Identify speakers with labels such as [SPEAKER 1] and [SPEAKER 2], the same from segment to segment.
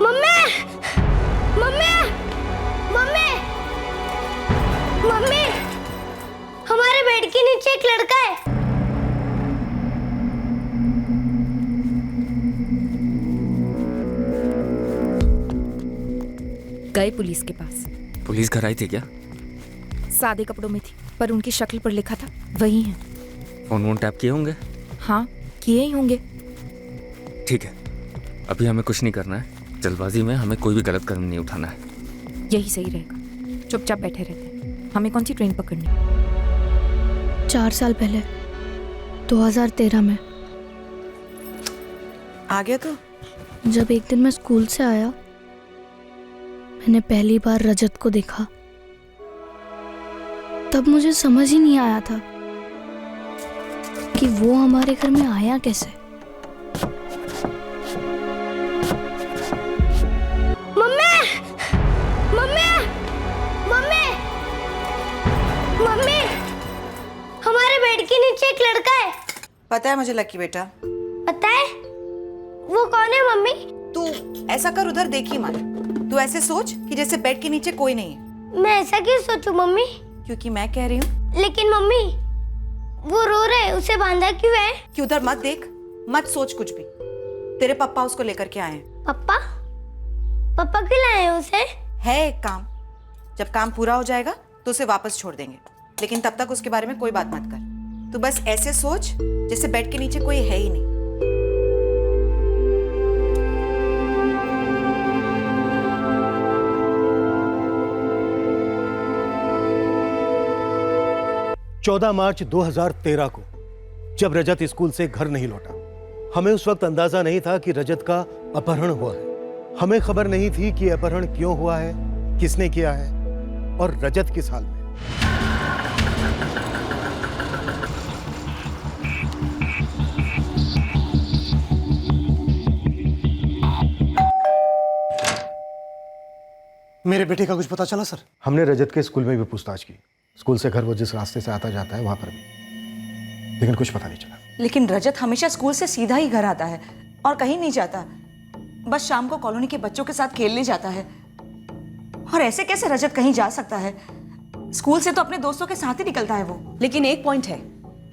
[SPEAKER 1] Mummy, mummy, mummy, mummy, हमारे bed के नीचे एक लड़का है।
[SPEAKER 2] गए पुलिस के पास।
[SPEAKER 3] पुलिस घर आई थी क्या?
[SPEAKER 2] सादे कपड़ों में थी, पर उनकी शक्ल पर लिखा था वही है।
[SPEAKER 3] फोन वोन टैप किए होंगे?
[SPEAKER 2] हाँ, किए ही होंगे।
[SPEAKER 3] ठीक है, अभी हमें कुछ नहीं करना है। जल्दबाजी में हमें कोई भी गलत कदम नहीं उठाना है।
[SPEAKER 2] यही सही रहेगा। चुपचाप बैठे रहते हैं। हमें कौन सी ट्रेन पकड़नी?
[SPEAKER 1] 4 साल पहले 2013 में
[SPEAKER 4] आ गया। तो
[SPEAKER 1] जब एक दिन मैं स्कूल से आया, मैंने पहली बार रजत को देखा। तब मुझे समझ ही नहीं आया था कि वो हमारे घर में आया कैसे। मम्मी, मम्मी, मम्मी, मम्मी, हमारे बेड के नीचे एक लड़का है।
[SPEAKER 4] पता है मुझे लकी बेटा।
[SPEAKER 1] पता है? वो कौन है मम्मी?
[SPEAKER 4] तू ऐसा कर, उधर देखी मत। तू ऐसे सोच कि जैसे बेड के नीचे कोई नहीं है।
[SPEAKER 1] मैं ऐसा क्यों सोचूं मम्मी?
[SPEAKER 4] क्योंकि मैं कह रही हूँ।
[SPEAKER 1] लेकिन मम्मी, वो रो रहा है, उसे बांधा क्यों है?
[SPEAKER 4] कि उधर मत देख, मत सोच कुछ भी। तेरे पापा उसको लेकर के आए हैं।
[SPEAKER 1] पापा? पापा क्यों लाए हैं उसे?
[SPEAKER 4] है एक काम, जब काम पूरा हो जाएगा तो उसे वापस छोड़ देंगे, लेकिन तब तक उसके बारे में कोई बात मत कर। तू बस ऐसे सोच जैसे बेड के नीचे कोई है ही नहीं।
[SPEAKER 5] चौदह मार्च 2013 को जब रजत स्कूल से घर नहीं लौटा, हमें उस वक्त अंदाजा नहीं था कि रजत का अपहरण हुआ है। हमें खबर नहीं थी कि अपहरण क्यों हुआ है, किसने किया है और रजत किस हाल में।
[SPEAKER 6] मेरे बेटे का कुछ पता चला सर?
[SPEAKER 5] हमने रजत के स्कूल में भी पूछताछ की। स्कूल से घर वो जिस रास्ते से आता जाता है वहां पर भी, लेकिन कुछ पता नहीं चला।
[SPEAKER 4] लेकिन रजत हमेशा स्कूल से सीधा ही घर आता है और कहीं नहीं जाता। बस शाम को कॉलोनी के बच्चों के साथ खेलने जाता है। और ऐसे कैसे रजत कहीं जा सकता है? स्कूल से तो अपने दोस्तों के साथ ही निकलता है वो।
[SPEAKER 7] लेकिन एक पॉइंट है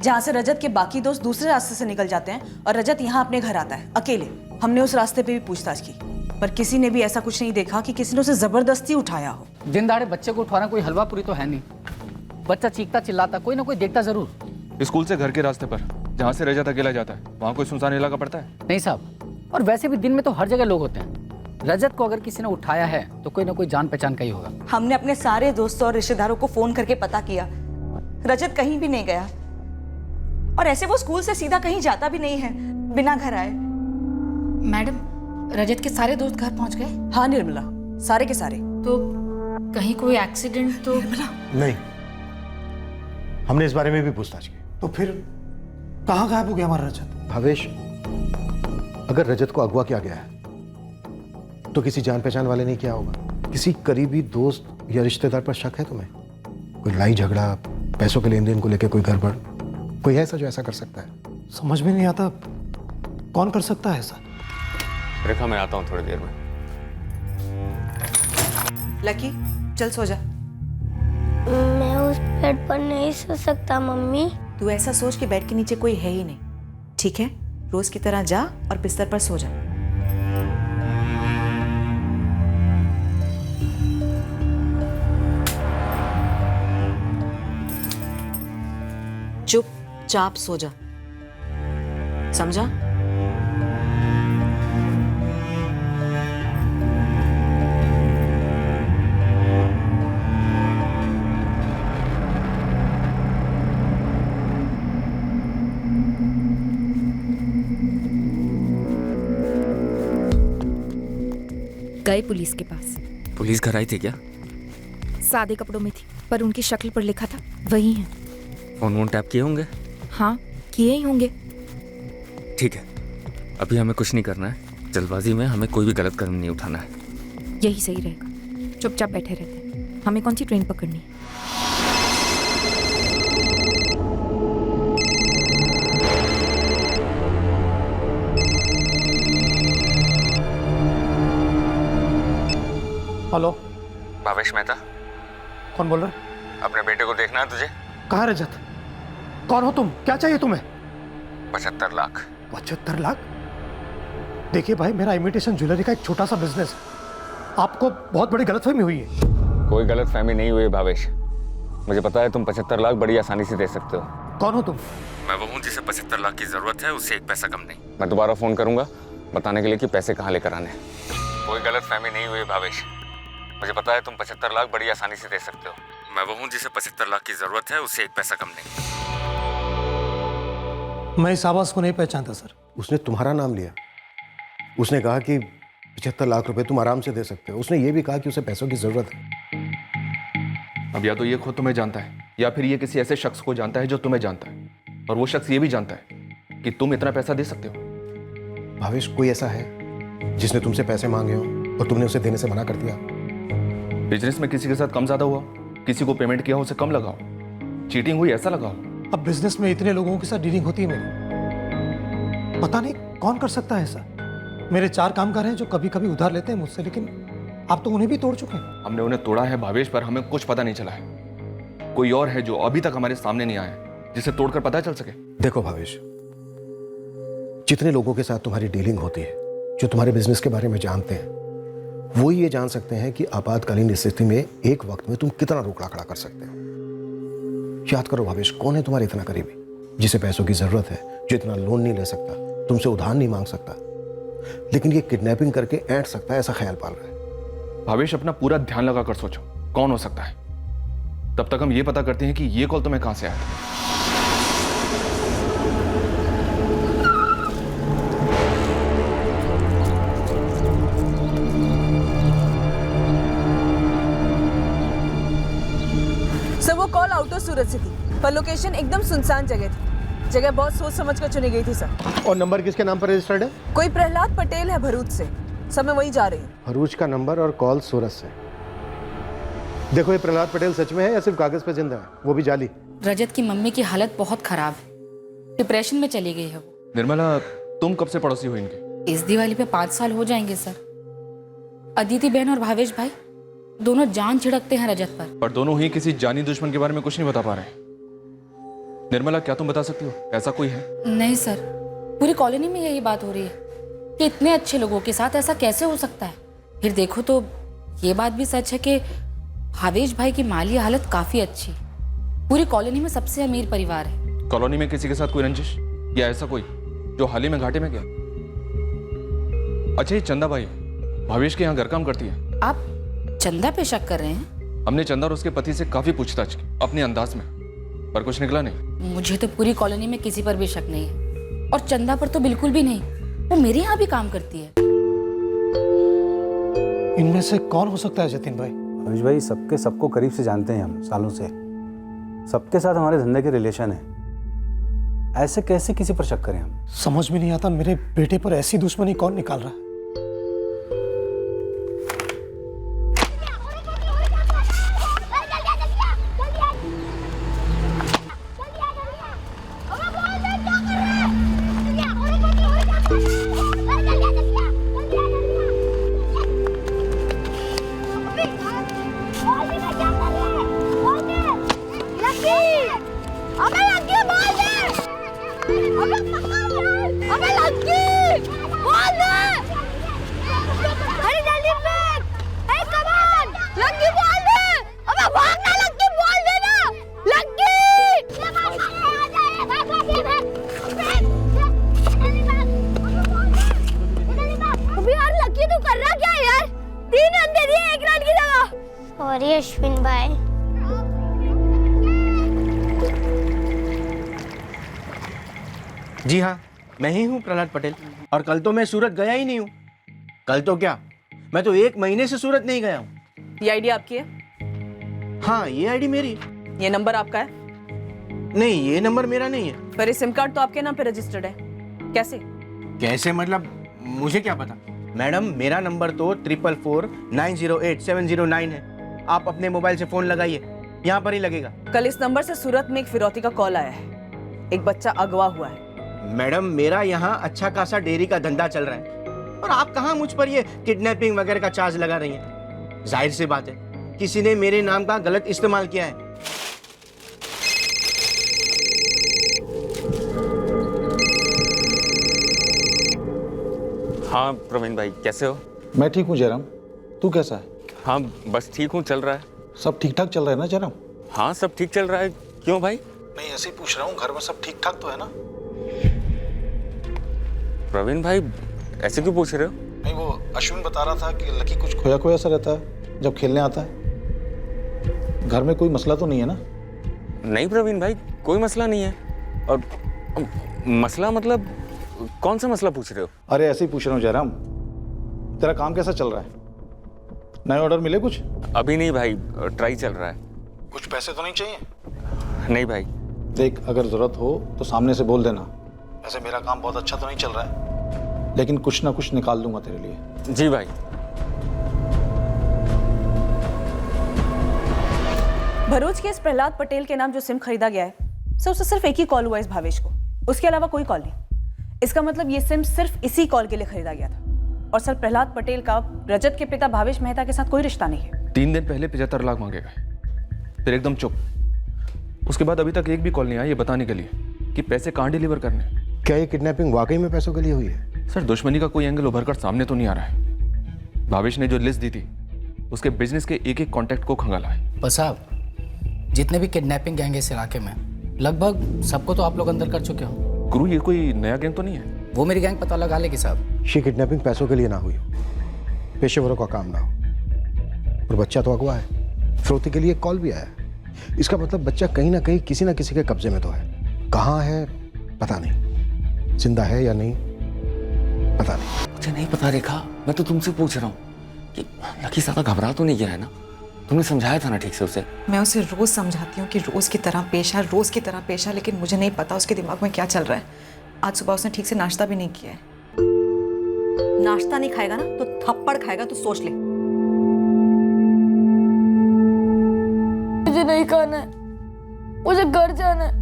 [SPEAKER 7] जहाँ से रजत के बाकी दोस्त दूसरे रास्ते से निकल जाते हैं और रजत यहाँ अपने घर आता है अकेले। हमने उस रास्ते पे भी पूछताछ की, पर किसी ने भी ऐसा कुछ नहीं देखा कि किसी ने उसे जबरदस्ती उठाया हो।
[SPEAKER 8] दिन दहाड़े बच्चे को उठाना कोई हलवा पूरी तो है नहीं। बच्चा चीखता चिल्लाता, कोई ना कोई देखता जरूर।
[SPEAKER 9] स्कूल से घर के रास्ते पर जहाँ से रजत अकेला जाता है, वहाँ कोई सुनसान इलाका पड़ता है?
[SPEAKER 8] नहीं साहब, और वैसे भी दिन में तो हर जगह लोग होते हैं। रजत को अगर किसी ने उठाया है तो कोई ना कोई जान पहचान का ही होगा।
[SPEAKER 4] हमने अपने सारे दोस्तों और रिश्तेदारों को फोन करके पता किया, रजत कहीं भी नहीं गया। और ऐसे वो स्कूल से सीधा कहीं जाता भी नहीं है बिना घर आए।
[SPEAKER 7] मैडम, रजत के सारे दोस्त घर पहुंच गए?
[SPEAKER 4] हाँ निर्मला, सारे के सारे।
[SPEAKER 7] तो कहीं कोई एक्सीडेंट तो?
[SPEAKER 5] नहीं, हमने इस बारे में भी पूछताछ की।
[SPEAKER 6] तो फिर कहाँ गायब हो गया हमारा रजत?
[SPEAKER 5] भावेश, अगर रजत को अगवा किया गया है तो किसी जान पहचान वाले ने किया होगा। किसी करीबी दोस्त या रिश्तेदार पर शक है तुम्हें? कोई लड़ाई झगड़ा, पैसों के लेन देन को लेकर कोई गड़बड़, कोई है ऐसा जो ऐसा कर सकता है?
[SPEAKER 6] समझ में नहीं आता कौन कर सकता है ऐसा।
[SPEAKER 9] रेखा, मैं आता हूँ थोड़ी देर में।
[SPEAKER 4] लकी, चल सो जा।
[SPEAKER 1] मैं उस बेड पर नहीं सो सकता मम्मी।
[SPEAKER 4] तू ऐसा सोच कि बेड के नीचे कोई है ही नहीं, ठीक है? रोज की तरह जा और बिस्तर पर सो जा। चुपचाप सो जा, समझा?
[SPEAKER 2] गए पुलिस के पास।
[SPEAKER 3] पुलिस घर आई थी क्या?
[SPEAKER 2] सादे कपड़ों में थी, पर उनकी शक्ल पर लिखा था वही है।
[SPEAKER 3] फोन वोन टैप किए होंगे?
[SPEAKER 2] हाँ, किए ही होंगे।
[SPEAKER 3] ठीक है, अभी हमें कुछ नहीं करना है। जल्दबाजी में हमें कोई भी गलत कदम नहीं उठाना है।
[SPEAKER 2] यही सही रहेगा। चुपचाप बैठे रहते हैं। हमें कौन सी ट्रेन पकड़नी है?
[SPEAKER 6] हेलो,
[SPEAKER 3] भावेश मेहता,
[SPEAKER 6] कौन बोल रहा है?
[SPEAKER 3] अपने बेटे को देखना है तुझे।
[SPEAKER 6] कहाँ है रजत? कौन हो तुम? क्या चाहिए तुम्हें?
[SPEAKER 3] 75 लाख।
[SPEAKER 6] 75 लाख? देखिए भाई, मेरा इमिटेशन ज्वेलरी का एक छोटा सा बिजनेस है। आपको बहुत बड़ी गलतफहमी हुई है।
[SPEAKER 3] कोई गलतफहमी नहीं हुई भावेश, मुझे पता है तुम 75 लाख बड़ी आसानी से दे सकते हो।
[SPEAKER 6] कौन हो तुम?
[SPEAKER 3] मैं वो हूँ जिसे 75 लाख की जरूरत है, उससे एक पैसा कम नहीं। मैं दोबारा फोन करूंगा बताने के लिए कि पैसे कहाँ लेकर आने। कोई गलतफहमी नहीं हुई भावेश, मुझे पता है तुम 75 लाख बड़ी आसानी से दे सकते हो। मैं वो हूँ जिसे 75 लाख की जरूरत है, उससे एक पैसा कम नहीं।
[SPEAKER 6] मैं इस आवाज को नहीं पहचानता सर।
[SPEAKER 5] उसने तुम्हारा नाम लिया। उसने कहा कि 75 लाख रुपए तुम आराम से दे सकते हो। उसने ये भी कहा कि उसे पैसों की जरूरत है।
[SPEAKER 9] अब या तो ये खुद तुम्हें जानता है या फिर ये किसी ऐसे शख्स को जानता है जो तुम्हें जानता है, और वो शख्स ये भी जानता है कि तुम इतना पैसा दे सकते हो।
[SPEAKER 5] भावेश, कोई ऐसा है जिसने तुमसे पैसे मांगे हो और तुमने उसे देने से मना कर दिया?
[SPEAKER 9] बिजनेस में किसी के साथ कम ज्यादा हुआ, किसी को पेमेंट किया उसे कम लगाओ, चीटिंग हुई ऐसा लगाओ।
[SPEAKER 6] अब बिजनेस में इतने लोगों के साथ डीलिंग होती है मेरी, पता नहीं कौन कर सकता है ऐसा। मेरे 4 कामगार हैं जो कभी कभी उधार लेते हैं मुझसे, लेकिन आप तो उन्हें भी तोड़ चुके हैं।
[SPEAKER 9] हमने उन्हें तोड़ा है भावेश, पर हमें कुछ पता नहीं चला है। कोई और है जो अभी तक हमारे सामने नहीं आया है, जिसे तोड़कर पता चल सके।
[SPEAKER 5] देखो भावेश, जितने लोगों के साथ तुम्हारी डीलिंग होती है, जो तुम्हारे बिजनेस के बारे में जानते हैं, वो ये जान सकते हैं कि आपातकालीन स्थिति में एक वक्त में तुम कितना रोकड़ा खड़ा कर सकते हो। याद करो भावेश, कौन है तुम्हारे इतना करीबी जिसे पैसों की जरूरत है, जो इतना लोन नहीं ले सकता, तुमसे उधार नहीं मांग सकता, लेकिन ये किडनैपिंग करके ऐंठ सकता है, ऐसा ख्याल पाल रहा है।
[SPEAKER 9] भावेश, अपना पूरा ध्यान लगाकर सोचो कौन हो सकता है। तब तक हम ये पता करते हैं कि ये कॉल तुम्हें कहां से आया।
[SPEAKER 7] सर वो कॉल आउट ऑफ सूरत से थी, पर लोकेशन एकदम सुनसान जगह थी। जगह बहुत सोच समझ कर चुनी गई थी सर।
[SPEAKER 5] और नंबर किसके नाम पर रजिस्टर्ड है?
[SPEAKER 7] कोई प्रहलाद पटेल है भरूच से। सब मैं वही जा रही हूँ।
[SPEAKER 5] भरूच का नंबर और कॉल सूरत से। देखो, ये प्रहलाद पटेल सच में है या सिर्फ कागज पे जिंदा है, वो भी जाली?
[SPEAKER 10] रजत की मम्मी की हालत बहुत खराब है, डिप्रेशन में चली गई है वो।
[SPEAKER 9] निर्मला, तुम कब से पड़ोसी हो इनके?
[SPEAKER 10] इस दिवाली पे 5 साल हो जाएंगे सर। अदिति बहन और भावेश भाई दोनों जान छिड़कते हैं रजत पर
[SPEAKER 9] दोनों ही किसी जानी दुश्मन के बारे में कुछ नहीं बता पा रहे। निर्मला, क्या तुम बता सकती हो ऐसा कोई है?
[SPEAKER 10] नहीं सर, पूरी कॉलोनी में यही बात हो रही है कि इतने अच्छे लोगों के साथ ऐसा कैसे हो सकता है। फिर देखो तो ये बात भी सच है कि भावेश भाई की माली हालत काफी अच्छी, पूरी कॉलोनी में सबसे अमीर परिवार है।
[SPEAKER 9] कॉलोनी में किसी के साथ कोई रंजिश या ऐसा कोई जो हाल ही में घाटे में गया? अच्छा, ये चंदा भाई भावेश के यहाँ घर काम करती है।
[SPEAKER 10] आप चंदा पे शक कर रहे हैं?
[SPEAKER 9] हमने चंदा और उसके पति से काफी पूछताछ की अपने अंदाज में, पर कुछ निकला नहीं।
[SPEAKER 10] मुझे तो पूरी कॉलोनी में किसी पर भी शक नहीं है, और चंदा पर तो बिल्कुल भी नहीं। वो मेरे यहाँ भी काम करती है।
[SPEAKER 6] इनमें से कौन हो सकता है जतिन भाई?
[SPEAKER 11] अनुज भाई, सबको करीब से जानते हैं हम सालों से। सबके साथ हमारे धंधे के रिलेशन है। ऐसे कैसे किसी पर शक करें हम?
[SPEAKER 6] समझ में नहीं आता, मेरे बेटे पर ऐसी दुश्मनी कौन निकाल रहा है?
[SPEAKER 12] अश्विन भाई,
[SPEAKER 13] जी हाँ, मैं ही हूँ प्रहलाद पटेल। और कल तो मैं सूरत गया ही नहीं हूँ। कल तो क्या, मैं तो 1 महीने से सूरत नहीं गया हूँ।
[SPEAKER 7] ये आईडी आपकी है?
[SPEAKER 13] हाँ, ये आईडी मेरी।
[SPEAKER 7] ये नंबर आपका है?
[SPEAKER 13] नहीं, ये नंबर मेरा नहीं है।
[SPEAKER 7] पर ये सिम कार्ड तो आपके नाम पे रजिस्टर्ड है। कैसे?
[SPEAKER 13] कैसे मतलब, मुझे क्या पता। मैडम, मेरा नंबर तो 4449087009 है। आप अपने मोबाइल से फोन लगाइए, यहाँ पर ही लगेगा।
[SPEAKER 7] कल इस नंबर से सूरत में एक फिरौती का कॉल आया है। एक बच्चा अगवा हुआ है।
[SPEAKER 13] मैडम, मेरा यहाँ अच्छा खासा डेयरी का धंधा चल रहा है, और आप कहाँ मुझ पर ये किडनैपिंग वगैरह का चार्ज लगा रही हैं। जाहिर सी बात है किसी ने मेरे नाम का गलत इस्तेमाल किया है।
[SPEAKER 3] हाँ प्रवीण भाई, कैसे हो?
[SPEAKER 11] मैं ठीक हूँ जयराम, तू कैसा है?
[SPEAKER 3] हाँ बस ठीक हूँ, चल रहा है।
[SPEAKER 11] सब ठीक ठाक चल रहा है ना जयराम?
[SPEAKER 3] हाँ सब ठीक चल रहा है। क्यों भाई?
[SPEAKER 11] नहीं ऐसे ही पूछ रहा हूँ, घर में सब ठीक ठाक तो है ना?
[SPEAKER 3] प्रवीण भाई ऐसे क्यों पूछ रहे हो?
[SPEAKER 11] नहीं वो अश्विन बता रहा था कि लकी कुछ खोया खोया सा रहता है जब खेलने आता है। घर में कोई मसला तो नहीं है ना?
[SPEAKER 3] नहीं प्रवीण भाई, कोई मसला नहीं है। और मसला मतलब कौन सा मसला पूछ रहे हो?
[SPEAKER 11] अरे ऐसे ही पूछ रहा हूँ जयराम, तेरा काम कैसा चल रहा है? नए ऑर्डर मिले कुछ?
[SPEAKER 3] अभी नहीं भाई, ट्राई चल रहा है।
[SPEAKER 11] कुछ पैसे तो नहीं चाहिए?
[SPEAKER 3] नहीं भाई।
[SPEAKER 11] देख अगर जरूरत हो तो सामने से बोल देना। ऐसे मेरा काम बहुत अच्छा तो नहीं चल रहा है, लेकिन कुछ ना कुछ निकाल दूंगा तेरे लिए।
[SPEAKER 3] जी भाई।
[SPEAKER 7] भरूच के इस प्रहलाद पटेल के नाम जो सिम खरीदा गया है, सर उससे सिर्फ एक ही कॉल हुआ इस भावेश को, उसके अलावा कोई कॉल नहीं। इसका मतलब ये सिम सिर्फ इसी कॉल के लिए खरीदा गया था। और सर प्रहलाद पटेल का रजत के पिता भावेश मेहता के साथ कोई रिश्ता नहीं है।
[SPEAKER 9] 3 दिन पहले 75 लाख मांगे गए, फिर एकदम चुप। उसके बाद अभी तक एक भी कॉल नहीं आई ये बताने के लिए कि पैसे कहाँ डिलीवर करने।
[SPEAKER 5] क्या ये किडनैपिंग वाकई में पैसों के लिए हुई है?
[SPEAKER 9] सर दुश्मनी का कोई एंगल उभर कर सामने तो नहीं आ रहा है। भावेश ने जो लिस्ट दी थी उसके बिजनेस के एक एक कॉन्टैक्ट को खंगाला है।
[SPEAKER 8] बस साहब, जितने भी किडनैपिंग गैंग है इस इलाके में, लगभग सबको तो आप लोग अंदर कर चुके हो।
[SPEAKER 9] गुरु ये कोई नया गैंग तो नहीं है?
[SPEAKER 8] वो मेरी गैंग पता लगा लेगी साहब।
[SPEAKER 5] ये किडनैपिंग पैसों के लिए ना हुई हो, पेशेवरों का काम ना हो। और बच्चा तो अगवा है, फिरौती के लिए कॉल भी आया। इसका मतलब बच्चा कहीं ना कहीं किसी ना किसी के कब्जे में तो है। कहाँ है पता नहीं, जिंदा है या नहीं पता नहीं।
[SPEAKER 3] मुझे नहीं पता रेखा, मैं तो तुमसे पूछ रहा हूँ कि लकी ज्यादा घबरा तो नहीं गया है ना? तुमने समझाया था ना ठीक से उसे?
[SPEAKER 4] मैं उसे रोज समझाती हूँ कि रोज की तरह पेशा, रोज की तरह पेशा, लेकिन मुझे नहीं पता उसके दिमाग में क्या चल रहा है। आज सुबह उसने ठीक से नाश्ता भी नहीं किया है। नाश्ता नहीं खाएगा ना तो थप्पड़ खाएगा, तो सोच ले।
[SPEAKER 1] मुझे नहीं खाना है, मुझे घर जाना है।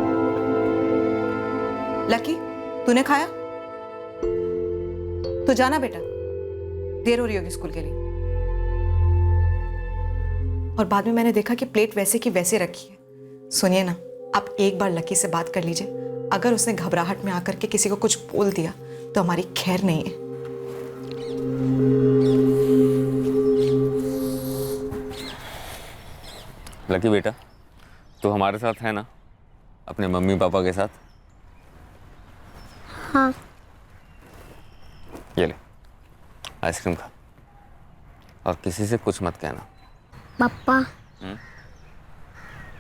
[SPEAKER 4] लकी तूने खाया? तो जाना बेटा, देर हो रही होगी स्कूल के लिए। और बाद में मैंने देखा कि प्लेट वैसे की वैसे रखी है। सुनिए ना, आप एक बार लकी से बात कर लीजिए। अगर उसने घबराहट में आकर के किसी को कुछ बोल दिया तो हमारी खैर नहीं है।
[SPEAKER 3] लकी बेटा, तू हमारे साथ है ना, अपने मम्मी पापा के साथ?
[SPEAKER 1] हाँ।
[SPEAKER 3] ये ले आइसक्रीम खा, और किसी से कुछ मत कहना।
[SPEAKER 1] पापा,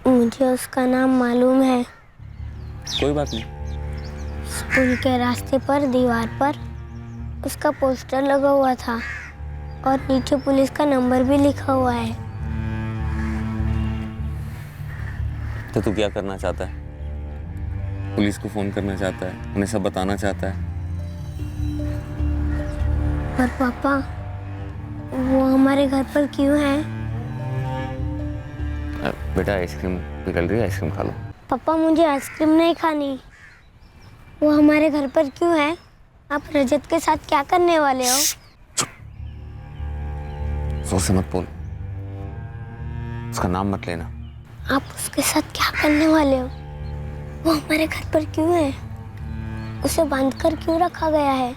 [SPEAKER 1] मुझे उसका नाम मालूम है।
[SPEAKER 3] कोई बात नहीं।
[SPEAKER 1] स्कूल के रास्ते पर दीवार पर उसका पोस्टर लगा हुआ था और नीचे पुलिस का नंबर भी लिखा हुआ है।
[SPEAKER 3] तो तू क्या करना चाहता है? पुलिस को फोन करना चाहता है, उन्हें सब बताना चाहता है?
[SPEAKER 1] पर पापा, वो हमारे घर पर क्यों है?
[SPEAKER 3] बेटा आइसक्रीम पिघल रही है, आइसक्रीम खा लो।
[SPEAKER 1] पापा मुझे आइसक्रीम नहीं खानी। वो हमारे घर पर क्यों है? आप रजत के साथ क्या करने वाले हो?
[SPEAKER 3] जोर से मत बोल, उसका नाम मत लेना।
[SPEAKER 1] आप उसके साथ क्या करने वाले हो? वो हमारे घर पर क्यों है? उसे बांधकर क्यों रखा गया है?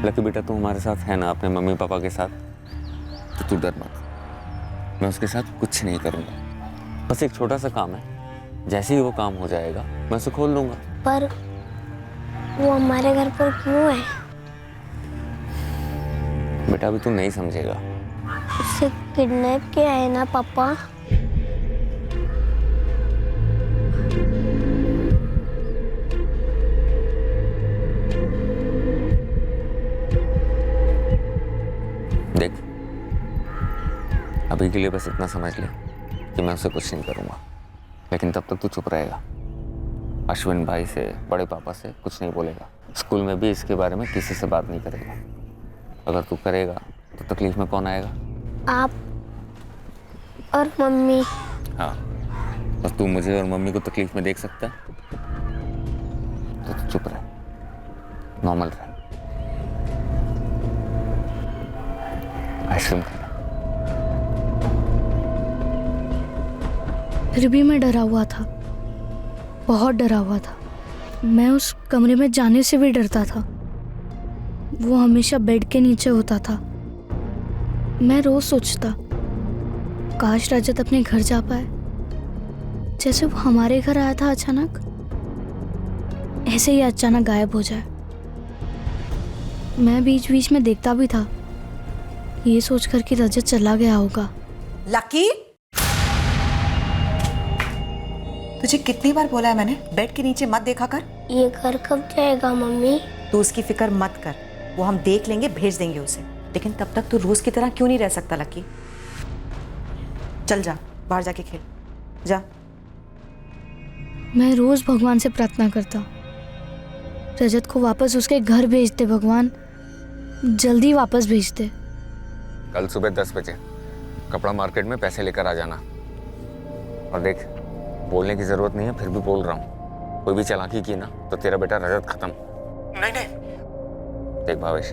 [SPEAKER 3] लकी बेटा, तू हमारे साथ है ना, अपने मम्मी पापा के साथ, तो तू डर मत। मैं उसके साथ कुछ नहीं करूंगा। बस एक छोटा सा काम है, जैसे ही वो काम हो जाएगा मैं उसे खोल लूंगा।
[SPEAKER 1] पर वो हमारे घर पर क्यों है?
[SPEAKER 3] बेटा अभी तू नहीं समझेगा।
[SPEAKER 1] उसे किडनैप किया है ना पापा?
[SPEAKER 3] देख, अभी के लिए बस इतना समझ ले कि मैं उसे कुछ नहीं करूंगा, लेकिन तब तक तू चुप रहेगा। अश्विन भाई से, बड़े पापा से कुछ नहीं बोलेगा। स्कूल में भी इसके बारे में किसी से बात नहीं करेगा। अगर तू करेगा तो तकलीफ में कौन आएगा?
[SPEAKER 1] आप और मम्मी।
[SPEAKER 3] हाँ, बस तू मुझे और मम्मी को तकलीफ में देख सकता है? तो तू चुप रह, नॉर्मल रह। आइसक्रीम खाना।
[SPEAKER 1] फिर भी मैं डरा हुआ था, बहुत डरा हुआ था। मैं उस कमरे में जाने से भी डरता था। वो हमेशा बेड के नीचे होता था। मैं रोज सोचता, काश रजत अपने घर जा पाए, जैसे वो हमारे घर आया था अचानक, ऐसे ही अचानक गायब हो जाए। मैं बीच बीच में देखता भी था, ये सोचकर कि रजत चला गया होगा।
[SPEAKER 4] लकी, तुझे कितनी बार बोला है मैंने, बेड के नीचे मत देखा कर।
[SPEAKER 1] ये घर कब जाएगा मम्मी?
[SPEAKER 4] तू उसकी फिक्र मत कर, वो हम देख लेंगे, भेज देंगे उसे। लेकिन तब तक तू रोज की तरह क्यों नहीं रह सकता लकी? चल जा, बाहर जाके खेल जा।
[SPEAKER 1] मैं रोज भगवान से प्रार्थना करता, रजत को वापस उसके घर भेज दे भगवान, जल्दी वापस भेज दे।
[SPEAKER 3] कल सुबह 10 बजे कपड़ा मार्केट में पैसे लेकर आ जाना। और देख, बोलने की जरूरत नहीं है, फिर भी बोल रहा हूँ, कोई भी चालाकी की ना तो तेरा बेटा रजत खत्म।
[SPEAKER 6] नहीं नहीं,
[SPEAKER 3] देख भावेश,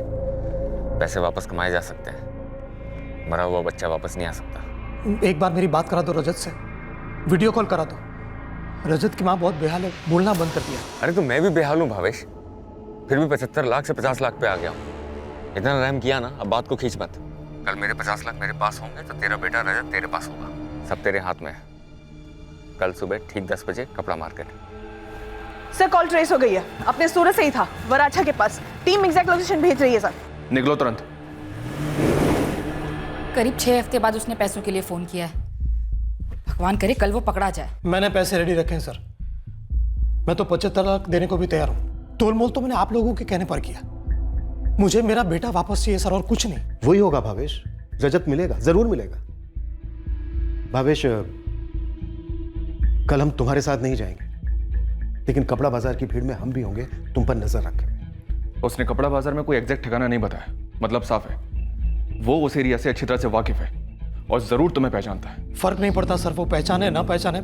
[SPEAKER 3] पैसे वापस कमाए जा सकते हैं, मरा हुआ बच्चा वापस नहीं आ सकता।
[SPEAKER 6] एक बार मेरी बात करा दो रजत से, वीडियो कॉल करा दो। रजत की माँ बहुत बेहाल है, बोलना बंद कर दिया।
[SPEAKER 3] अरे तो मैं भी बेहाल हूँ भावेश, फिर भी 75 लाख से 50 लाख पे आ गया हूँ। इतना रहम किया ना, अब बात को खींच मत। कल मेरे 50 लाख मेरे पास होंगे तो तेरा बेटा रजत तेरे पास होगा, सब तेरे हाथ में है। कल सुबह ठीक 10 बजे कपड़ा मार्केट।
[SPEAKER 7] सर कॉल ट्रेस हो गई है, अपने सूरत से ही था, वराछा के पास। टीम एग्जैक्ट लोकेशन भेज रही है सर।
[SPEAKER 9] निकलो तुरंत।
[SPEAKER 10] करीब 6 हफ्ते बाद उसने पैसों के लिए फोन किया है। भगवान करे कल वो पकड़ा जाए।
[SPEAKER 6] मैंने पैसे रेडी रखे हैं सर, मैं तो 75 लाख देने को भी तैयार हूँ। तोल मोल तो मैंने आप लोगों के कहने पर किया। मुझे मेरा बेटा वापस चाहिए सर, और कुछ नहीं।
[SPEAKER 5] वही होगा भावेश, रजत मिलेगा, जरूर मिलेगा। भावेश, कल हम तुम्हारे साथ नहीं जाएंगे, लेकिन कपड़ा बाजार की भीड़ में हम भी होंगे, तुम पर नजर रखें।
[SPEAKER 9] उसने कपड़ा बाजार में कोई एग्जैक्ट ठिकाना नहीं बताया, मतलब साफ है वो उस एरिया से अच्छी तरह से वाकिफ है और जरूर तुम्हें पहचानता है।
[SPEAKER 6] फर्क नहीं पड़ता सर, वो पहचाने ना पहचाने,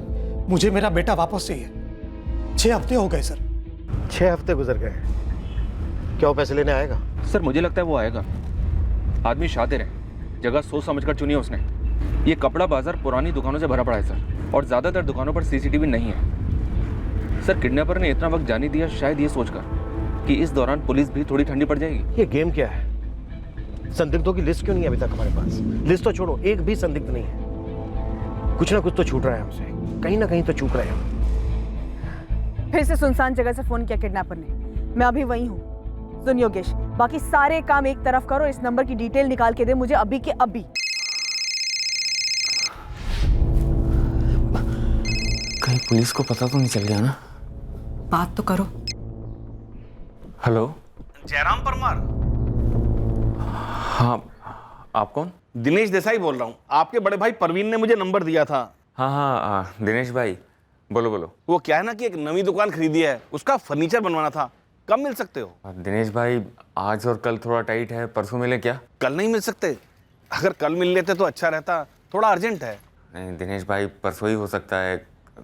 [SPEAKER 6] मुझे मेरा बेटा वापस चाहिए। 6 हफ्ते हो गए सर।
[SPEAKER 5] 6 हफ्ते गुजर गए, क्या वो पैसे लेने आएगा?
[SPEAKER 9] सर मुझे लगता है वो आएगा। आदमी शातिर है, जगह सोच समझकर चुनी है उसने। ये कपड़ा बाजार पुरानी दुकानों से भरा पड़ा है सर, और ज्यादातर दुकानों पर सीसीटीवी नहीं है। सर किडनैपर ने इतना वक्त जाने दिया शायद ये सोचकर कि इस दौरान पुलिस भी थोड़ी ठंडी पड़ जाएगी।
[SPEAKER 5] ये गेम क्या है? संदिग्धों की लिस्ट क्यों नहीं है अभी तक हमारे पास? लिस्ट तो छोड़ो, एक भी संदिग्ध नहीं है। कुछ ना कुछ तो छूट रहा है हमसे, कहीं ना कहीं तो चूक रहे हैं हम।
[SPEAKER 7] फिर से सुनसान जगह से फोन किया किडनैपर ने, मैं अभी वहीं हूँ। सुन योगेश, बाकी सारे काम एक तरफ करो, इस नंबर की डिटेल निकाल के दे मुझे अभी के अभी।
[SPEAKER 3] कहीं पुलिस को पता तो नहीं चल गया ना?
[SPEAKER 4] बात तो करो।
[SPEAKER 3] हेलो,
[SPEAKER 13] जयराम परमार।
[SPEAKER 3] हाँ, आप कौन?
[SPEAKER 13] दिनेश देसाई बोल रहा हूँ, आपके बड़े भाई परवीन ने मुझे नंबर दिया था।
[SPEAKER 3] हाँ, दिनेश भाई, बोलो बोलो।
[SPEAKER 13] वो क्या है ना कि एक नई दुकान खरीदी है, उसका फर्नीचर बनवाना था, कब मिल सकते हो?
[SPEAKER 3] दिनेश भाई, आज और कल थोड़ा टाइट है, परसों मिले क्या?
[SPEAKER 13] कल नहीं मिल सकते? अगर कल मिल लेते तो अच्छा रहता, थोड़ा अर्जेंट है।
[SPEAKER 3] नहीं दिनेश भाई, परसों ही हो सकता है,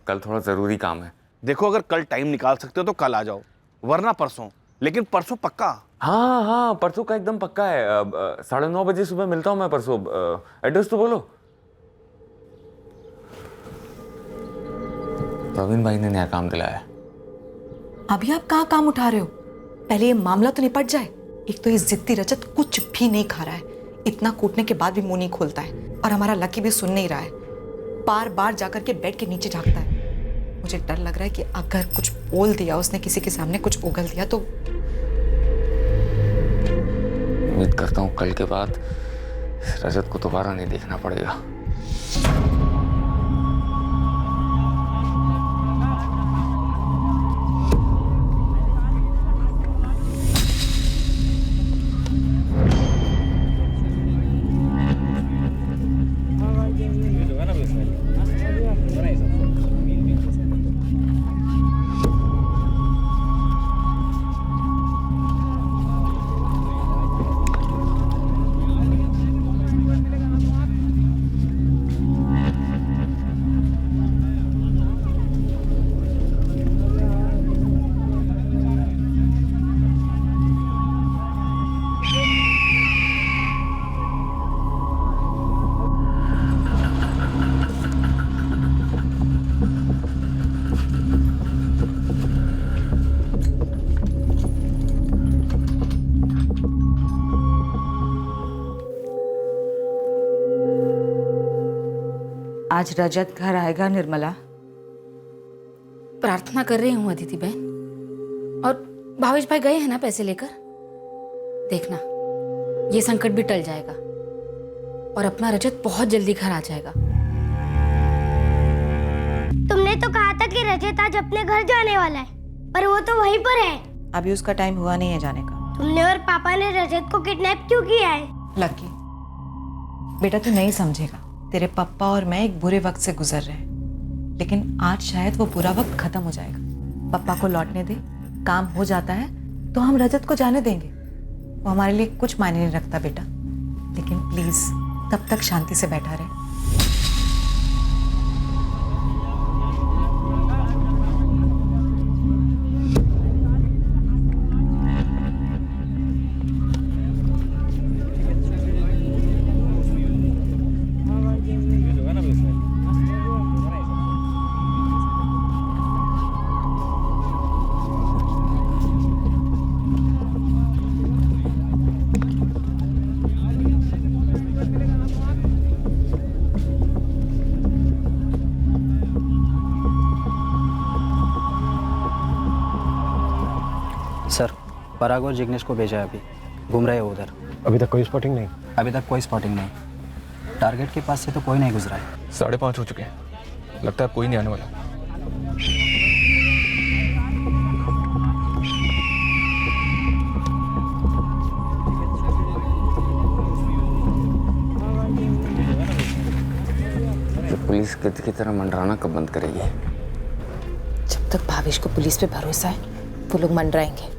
[SPEAKER 3] कल थोड़ा ज़रूरी काम है।
[SPEAKER 13] देखो अगर कल टाइम निकाल सकते हो तो कल आ जाओ, वरना परसों, लेकिन परसों पक्का।
[SPEAKER 3] हाँ, परसों का एकदम पक्का है। 9:30 बजे सुबह मिलता हूँ मैं परसों। एड्रेस तो बोलो। प्रवीण भाई ने नया काम दिलाया है।
[SPEAKER 4] अभी आप कहाँ काम उठा रहे हो? पहले ये मामला तो निपट जाए। एक तो ये जिद्दी रजत कुछ भी नहीं खा रहा है, इतना कूटने के बाद भी मुंह नहीं खोलता है, और हमारा लकी भी सुन नहीं रहा है, बार बार जाकर के बेड के नीचे झांकता है। मुझे डर लग रहा है कि अगर कुछ बोल दिया उसने, किसी के सामने कुछ उगल दिया तो।
[SPEAKER 3] उम्मीद करता हूँ कल के बाद रजत को दोबारा नहीं देखना पड़ेगा।
[SPEAKER 4] आज रजत घर आएगा निर्मला?
[SPEAKER 10] प्रार्थना कर रही हूँ अदिति बहन। और भावेश भाई गए हैं ना पैसे लेकर? देखना, ये संकट भी टल जाएगा और अपना रजत बहुत जल्दी घर आ जाएगा।
[SPEAKER 1] तुमने तो कहा था कि रजत आज अपने घर जाने वाला है, पर वो तो वहीं पर है।
[SPEAKER 4] अभी उसका टाइम हुआ नहीं है जाने का।
[SPEAKER 1] तुमने और पापा ने रजत को किडनैप क्यों किया है?
[SPEAKER 4] लकी, बेटा तू नहीं समझेगा। तेरे पापा और मैं एक बुरे वक्त से गुजर रहे हैं, लेकिन आज शायद वो बुरा वक्त खत्म हो जाएगा। पापा को लौटने दे, काम हो जाता है तो हम रजत को जाने देंगे। वो हमारे लिए कुछ मायने नहीं रखता बेटा, लेकिन प्लीज तब तक शांति से बैठा रहे।
[SPEAKER 11] सर, पराग और जिग्नेश को भेजा है, अभी घूम रहे हैं उधर।
[SPEAKER 5] अभी तक कोई स्पॉटिंग नहीं?
[SPEAKER 11] अभी तक कोई स्पॉटिंग नहीं। टारगेट के पास से तो कोई नहीं गुजरा है।
[SPEAKER 9] 5:30 हो चुके हैं, लगता है अब कोई नहीं आने वाला।
[SPEAKER 3] पुलिस की तरह मंडराना कब बंद करेगी?
[SPEAKER 12] जब तक भावेश को पुलिस पे भरोसा है वो लोग मंडराएंगे।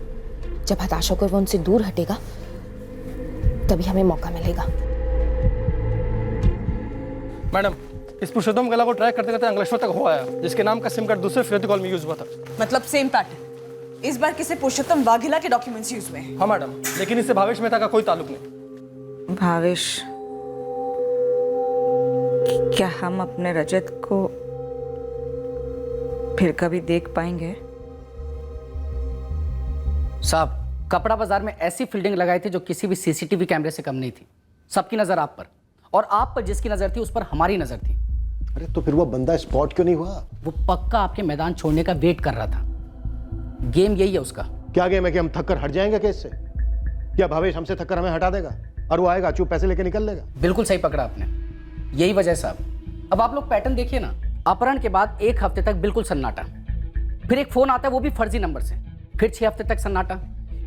[SPEAKER 12] जब हताश होकर वो उनसे दूर हटेगा तभी हमें मौका मिलेगा।
[SPEAKER 6] मैडम, इस पुरुषोत्तम कला को ट्रैक करते करते अंकलेश्वर तक हो आया, जिसके नाम का सिम कार्ड दूसरे फिरौती कॉल में यूज हुआ था।
[SPEAKER 7] मतलब सेम पैटर्न। इस बार किसी पुरुषोत्तम वाघेला के डॉक्यूमेंट्स यूज हुए हैं।
[SPEAKER 6] हाँ मैडम, लेकिन इससे भावेश मेहता का कोई ताल्लुक नहीं।
[SPEAKER 4] भावेश, क्या हम अपने रजत को फिर कभी देख पाएंगे?
[SPEAKER 8] साहब, कपड़ा बाजार में ऐसी फील्डिंग लगाई थी जो किसी भी सीसीटीवी कैमरे से कम नहीं थी। सबकी नजर आप पर, और आप पर जिसकी नजर थी उस पर हमारी नजर थी।
[SPEAKER 5] अरे तो फिर वो बंदा स्पॉट क्यों नहीं हुआ?
[SPEAKER 8] वो पक्का आपके मैदान छोड़ने का वेट कर रहा था। गेम यही है उसका।
[SPEAKER 5] क्या गेम है कि हम थक कर हट जाएंगे केस से? क्या भावेश हमसे थक कर हमें हटा देगा और वो आएगा चुप पैसे लेके निकल लेगा?
[SPEAKER 8] बिल्कुल सही पकड़ा आपने, यही वजह है साहब। अब आप लोग पैटर्न देखिए ना, अपहरण के बाद 1 हफ्ते तक बिल्कुल सन्नाटा, फिर एक फोन आता है वो भी फर्जी नंबर से, फिर 6 हफ्ते तक सन्नाटा,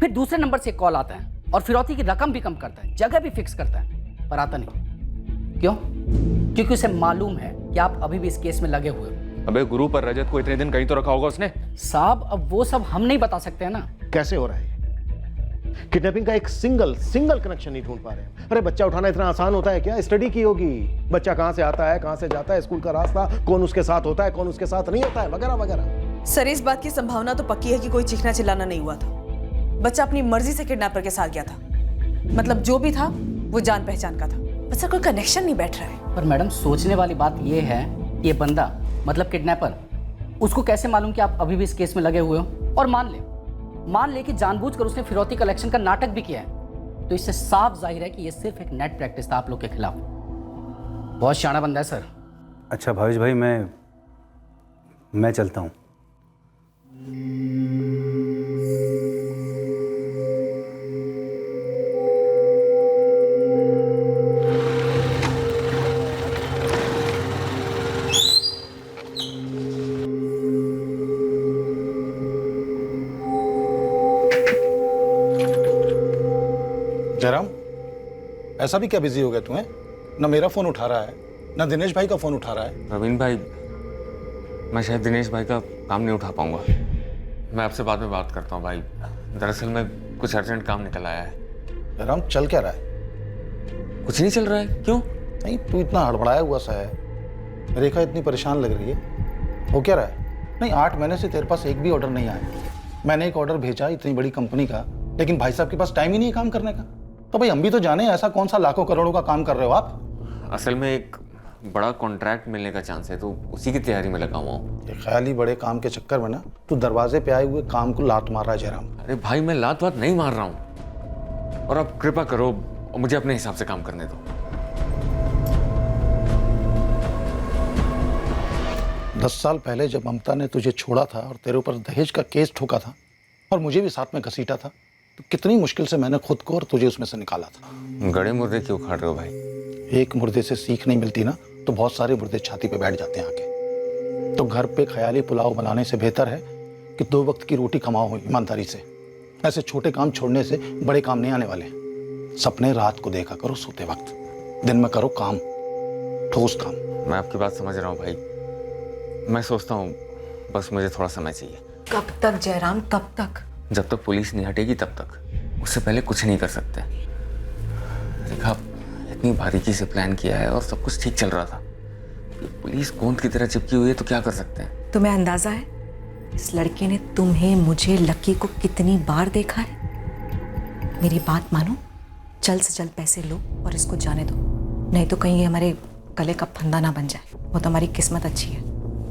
[SPEAKER 8] फिर दूसरे नंबर से कॉल आता है और फिरौती की रकम भी कम करता है, जगह भी फिक्स करता है, पर आता नहीं। क्यों? क्योंकि उसे मालूम है कि आप अभी भी इस केस में लगे हुए हो।
[SPEAKER 9] अबे गुरु, पर रजत को इतने दिन कहीं तो रखा होगा उसने।
[SPEAKER 8] साहब, अब वो सब हम नहीं बता सकते हैं ना।
[SPEAKER 5] कैसे हो रहा है? किडनैपिंग का एक सिंगल कनेक्शन नहीं ढूंढ पा रहे हैं। अरे बच्चा उठाना इतना आसान होता है क्या? स्टडी की होगी, बच्चा कहां से आता है, कहां से जाता है, स्कूल का रास्ता, कौन उसके साथ होता है, कौन उसके साथ नहीं होता है, वगैरह वगैरह।
[SPEAKER 7] सर, इस बात की संभावना तो पक्की है कि कोई चीखना चिल्लाना नहीं हुआ था। बच्चा अपनी मर्जी से किडनैपर के साथ गया था। मतलब जो भी था वो जान पहचान का था। बच्चा कोई कनेक्शन नहीं बैठ रहा है।
[SPEAKER 8] पर मैडम, सोचने वाली बात यह है कि ये बंदा, मतलब किडनैपर, उसको कैसे मालूम कि आप अभी भी इस केस में लगे हुए हो? और मान ले कि जानबूझकर उसने फिरौती कलेक्शन का नाटक भी किया है, तो इससे साफ जाहिर है कि ये सिर्फ एक नेट प्रैक्टिस था आप लोग के खिलाफ। बहुत शाना बंदा है सर।
[SPEAKER 11] अच्छा भावेश भाई, मैं चलता हूँ।
[SPEAKER 14] जयराम, ऐसा भी क्या बिजी हो गया तुम्हें? ना मेरा फोन उठा रहा है, ना दिनेश भाई का फोन उठा रहा है।
[SPEAKER 3] रवीन भाई, मैं शायद दिनेश भाई का काम नहीं उठा पाऊंगा। मैं आपसे बाद में बात करता हूँ भाई। दरअसल में कुछ अर्जेंट काम निकल आया है।
[SPEAKER 14] जयराम, चल क्या रहा है?
[SPEAKER 3] कुछ नहीं चल रहा है। क्यों?
[SPEAKER 14] नहीं, तू इतना हड़बड़ाया हुआ सा है, रेखा इतनी परेशान लग रही है। हो क्या रहा है? नहीं, 8 महीने से तेरे पास एक भी ऑर्डर नहीं आया। मैंने एक ऑर्डर भेजा इतनी बड़ी कंपनी का, लेकिन भाई साहब के पास टाइम ही नहीं है काम करने का। तो भाई हम भी तो जाने ऐसा कौन सा लाखों करोड़ों का काम कर रहे हो आप?
[SPEAKER 3] असल में एक बड़ा कॉन्ट्रैक्ट मिलने का चांस है, तो उसी की तैयारी में लगा हुआ हूँ।
[SPEAKER 14] ये ख्याली बड़े काम के चक्कर में ना तू दरवाजे पे आए हुए काम को लात मार रहा है जयराम।
[SPEAKER 3] अरे भाई, मैं लात वात नहीं मार रहा हूँ, और अब कृपा करो मुझे अपने हिसाब से काम करने दो।
[SPEAKER 14] 10 साल पहले जब ममता ने तुझे छोड़ा था और तेरे ऊपर दहेज का केस ठोका था और मुझे भी साथ में घसीटा था, तो कितनी मुश्किल से मैंने खुद को और तुझे उसमें से निकाला था।
[SPEAKER 3] गड़े मुर्दे क्यों उखाड़ रहे हो भाई?
[SPEAKER 14] एक मुर्दे से सीख नहीं मिलती ना, तो बहुत सारे मुर्दे छाती पे बैठ जाते हैं आके। तो घर पे ख्याली पुलाव बनाने से बेहतर है कि 2 वक्त की रोटी कमाओ ईमानदारी से। ऐसे छोटे काम छोड़ने से बड़े काम नहीं आने वाले। सपने रात को देखा करो सोते वक्त, दिन में करो काम, ठोस काम।
[SPEAKER 3] मैं आपकी बात समझ रहा हूँ भाई, मैं सोचता हूँ बस मुझे थोड़ा समय चाहिए।
[SPEAKER 4] कब तक जयराम, कब तक?
[SPEAKER 3] जब तक पुलिस नहीं हटेगी तब तक, उससे पहले कुछ नहीं कर सकते। रेखा, इतनी बारीकी से प्लान किया है और सब कुछ ठीक चल रहा था, पुलिस गोंद की तरह चिपकी हुई है, तो क्या कर सकते हैं?
[SPEAKER 4] तुम्हें अंदाजा है इस लड़के ने तुम्हें, मुझे, लकी को कितनी बार देखा है? मेरी बात मानो, जल्द से जल्द पैसे लो और इसको जाने दो, नहीं तो कहीं ये हमारे गले का फंदा ना बन जाए। वो तो हमारी किस्मत अच्छी है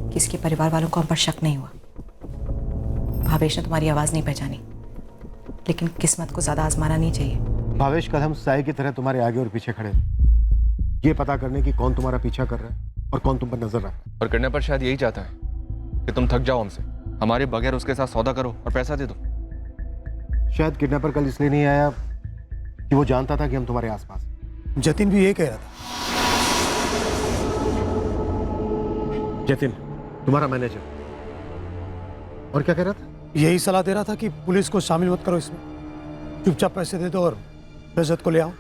[SPEAKER 4] कि इसके परिवार वालों को हम पर शक नहीं हुआ। भावेश ने तुम्हारी आवाज़ नहीं पहचानी, लेकिन किस्मत को ज़्यादा आजमाना नहीं चाहिए।
[SPEAKER 5] भावेश कदम साए की तरह तुम्हारे आगे और पीछे खड़े, ये पता करने की कौन तुम्हारा पीछा कर रहा है और कौन तुम पर नजर रखता है।
[SPEAKER 9] और किडनैपर शायद यही चाहता है कि तुम थक जाओ हमसे, हमारे बगैर उसके साथ सौदा करो और पैसा दे दो।
[SPEAKER 5] शायद किडनैपर कल इसलिए नहीं आया कि वो जानता था कि हम तुम्हारे आसपास।
[SPEAKER 6] जतिन भी ये कह रहा था।
[SPEAKER 5] जतिन तुम्हारा मैनेजर, और क्या कह रहा था?
[SPEAKER 6] यही सलाह दे रहा था कि पुलिस को शामिल मत करो इसमें, चुपचाप पैसे दे दो और रजत को ले आओ।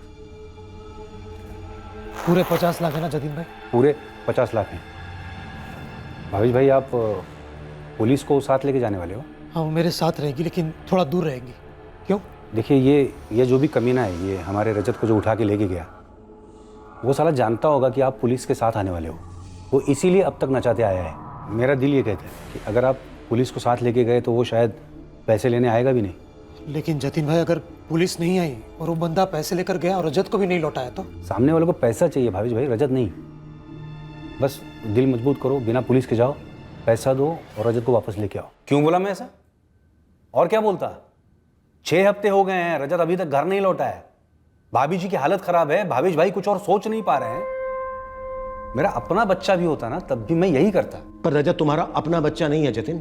[SPEAKER 6] पूरे 50 लाख है ना जतिन भाई?
[SPEAKER 11] पूरे 50 लाख हैं। भावेश भाई, आप पुलिस को साथ लेके जाने वाले हो?
[SPEAKER 6] हाँ, वो मेरे साथ रहेगी, लेकिन थोड़ा दूर रहेगी। क्यों?
[SPEAKER 11] देखिए, ये जो भी कमीना है, ये हमारे रजत को जो उठा के लेके गया, वो साला जानता होगा कि आप पुलिस के साथ आने वाले हो। वो इसीलिए अब तक नचाते आया है। मेरा दिल ये कहता है कि अगर आप पुलिस को साथ लेके गए तो वो शायद पैसे लेने आएगा भी नहीं।
[SPEAKER 6] लेकिन जतिन भाई, अगर पुलिस नहीं आई और वो बंदा पैसे लेकर गया और रजत को भी नहीं लौटाया तो?
[SPEAKER 11] सामने वाले को पैसा चाहिए भावेश भाई, रजत नहीं। बस दिल मजबूत करो, बिना पुलिस के जाओ, पैसा दो और रजत को वापस लेके आओ। क्यों बोला मैं ऐसा? और क्या बोलता? 6 हफ्ते हो गए हैं, रजत अभी तक घर नहीं लौटा है। भाभी जी की हालत खराब है, भावेश भाई कुछ और सोच नहीं पा रहे हैं। मेरा अपना बच्चा भी होता ना, तब भी मैं यही करता।
[SPEAKER 5] पर रजत तुम्हारा अपना बच्चा नहीं है जतिन,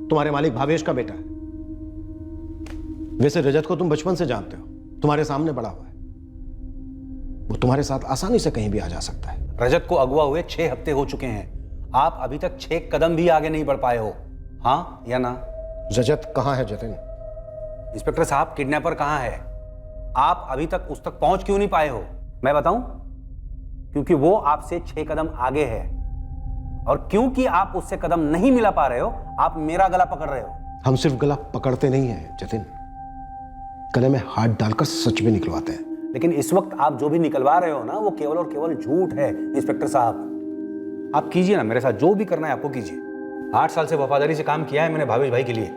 [SPEAKER 5] तुम्हारे मालिक भावेश का बेटा है। वैसे रजत को तुम बचपन से जानते हो, तुम्हारे सामने बड़ा हुआ है, वो तुम्हारे साथ आसानी से कहीं भी आ जा सकता है।
[SPEAKER 11] रजत को अगवा हुए 6 हफ्ते हो चुके हैं, आप अभी तक 6 कदम भी आगे नहीं बढ़ पाए हो। हाँ या ना?
[SPEAKER 5] रजत कहाँ है जतिन?
[SPEAKER 11] इंस्पेक्टर साहब, किडनैपर कहाँ है? आप अभी तक उस तक पहुंच क्यों नहीं पाए हो? मैं बताऊं? क्योंकि वो आपसे 6 कदम आगे है, और क्योंकि आप उससे कदम नहीं मिला पा रहे हो, आप मेरा गला पकड़ रहे हो।
[SPEAKER 5] हम सिर्फ गला पकड़ते नहीं हैं जतिन, गले में हाथ डालकर सच भी निकलवाते हैं।
[SPEAKER 11] लेकिन इस वक्त आप जो भी निकलवा रहे हो ना, वो केवल और केवल झूठ है। इंस्पेक्टर साहब, आप कीजिए ना मेरे साथ, जो भी करना है आपको कीजिए। 8 साल से वफादारी से काम किया है मैंने भावेश भाई के लिए।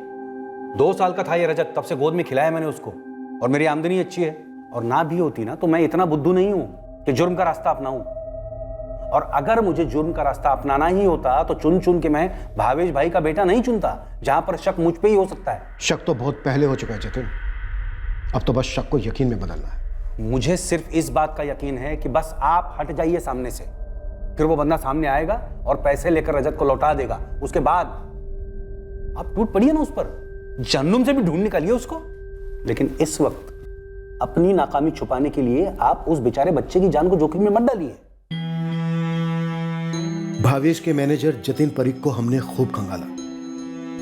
[SPEAKER 11] 2 साल का था ये रजत, तब से गोद में खिलाया मैंने उसको, और मेरी आमदनी अच्छी है। और ना भी होती ना, तो मैं इतना बुद्धू नहीं हूं कि जुर्म का रास्ता अपनाऊं। और अगर मुझे जुर्म का रास्ता अपनाना ही होता तो चुन चुन के मैं भावेश भाई का बेटा नहीं चुनता, जहां पर शक मुझ पे ही हो सकता है।
[SPEAKER 5] शक तो बहुत पहले हो चुका है जतिन, अब तो बस शक को यकीन में बदलना है।
[SPEAKER 11] मुझे सिर्फ इस बात का यकीन है कि बस आप हट जाइए सामने से, फिर वो बंदा सामने आएगा और पैसे लेकर रजत को लौटा देगा। उसके बाद आप टूट पड़िए ना उस पर, जहन्नुम से भी ढूंढ निकालिए उसको। लेकिन इस वक्त अपनी नाकामी छुपाने के लिए आप उस बेचारे बच्चे की जान को जोखिम में मत डालिए।
[SPEAKER 5] भावेश के मैनेजर जतिन परीख को हमने खूब खंगाला,